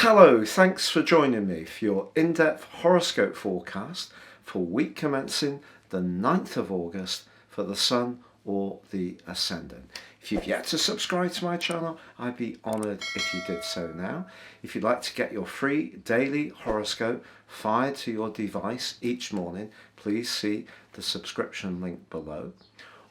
Hello, thanks for joining me for your in-depth horoscope forecast for week commencing the 9th of August for the Sun or the Ascendant. If you've yet to subscribe to my channel, I'd be honoured if you did so now. If you'd like to get your free daily horoscope fired to your device each morning, please see the subscription link below.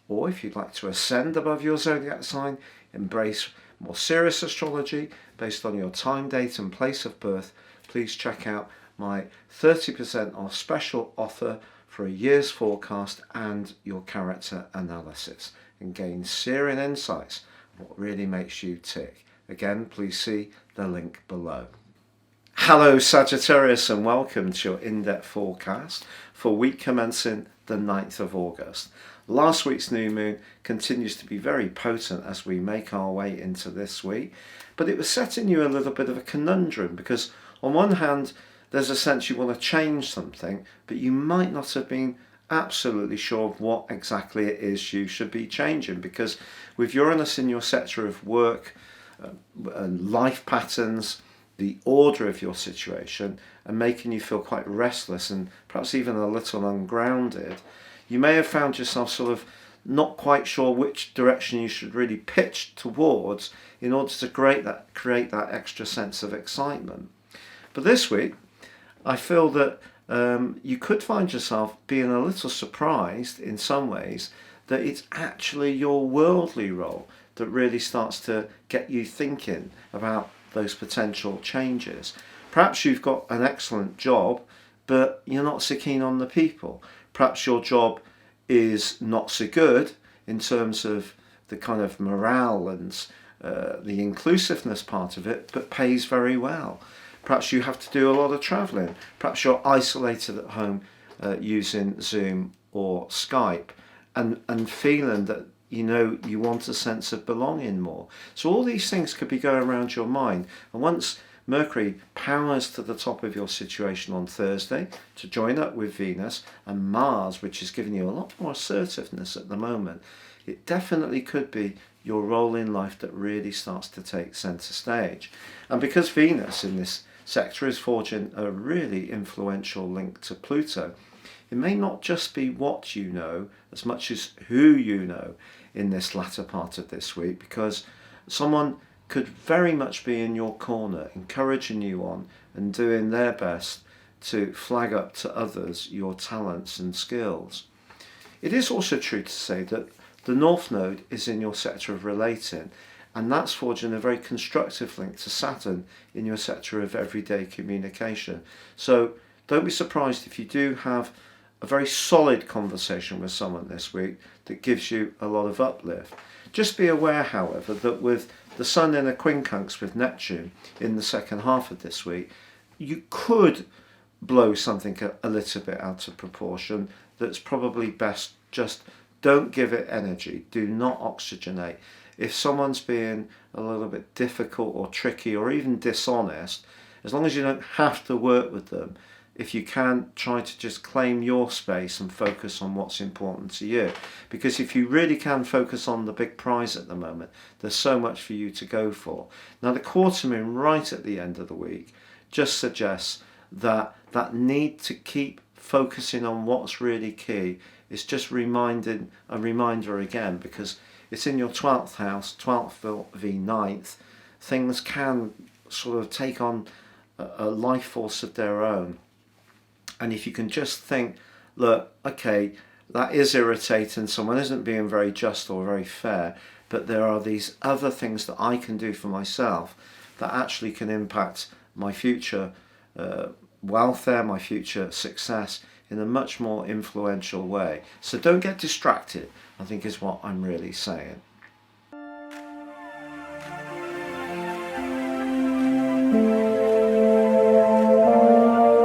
Or if you'd like to ascend above your zodiac sign, embrace more serious astrology based on your time, date and place of birth, please check out my 30% off special offer for a year's forecast and your character analysis, and gain searing insights on what really makes you tick. Again, please see the link below. Hello Sagittarius, and welcome to your in-depth forecast for week commencing the 9th of August. Last week's new moon continues to be very potent as we make our way into this week, but it was setting you a little bit of a conundrum, because on one hand there's a sense you want to change something, but you might not have been absolutely sure of what exactly it is you should be changing, because with Uranus in your sector of work and life patterns, the order of your situation, and making you feel quite restless and perhaps even a little ungrounded, you may have found yourself sort of not quite sure which direction you should really pitch towards in order to create that extra sense of excitement. But this week, I feel that you could find yourself being a little surprised in some ways that it's actually your worldly role that really starts to get you thinking about those potential changes. Perhaps you've got an excellent job, but you're not so keen on the people. Perhaps your job is not so good in terms of the kind of morale and the inclusiveness part of it, but pays very well. Perhaps you have to do a lot of travelling. Perhaps you're isolated at home using Zoom or Skype and feeling that you want a sense of belonging more. So all these things could be going around your mind. And once Mercury powers to the top of your situation on Thursday to join up with Venus and Mars, which is giving you a lot more assertiveness at the moment, it definitely could be your role in life that really starts to take centre stage. And because Venus in this sector is forging a really influential link to Pluto, it may not just be what you know as much as who you know in this latter part of this week, because someone could very much be in your corner, encouraging you on and doing their best to flag up to others your talents and skills. It is also true to say that the North Node is in your sector of relating, and that's forging a very constructive link to Saturn in your sector of everyday communication. So don't be surprised if you do have a very solid conversation with someone this week that gives you a lot of uplift. Just be aware, however, that with the Sun in a quincunx with Neptune in the second half of this week, you could blow something a little bit out of proportion. That's probably best just don't give it energy. Do not oxygenate. If someone's being a little bit difficult or tricky or even dishonest, as long as you don't have to work with them, if you can, try to just claim your space and focus on what's important to you. Because if you really can focus on the big prize at the moment, there's so much for you to go for. Now, the quarter moon right at the end of the week just suggests that that need to keep focusing on what's really key is just a reminder again, because it's in your 12th house, 12th v 9th. Things can sort of take on a life force of their own. And if you can just think, look, okay, that is irritating, someone isn't being very just or very fair, but there are these other things that I can do for myself that actually can impact my future welfare, my future success in a much more influential way. So don't get distracted, I think is what I'm really saying.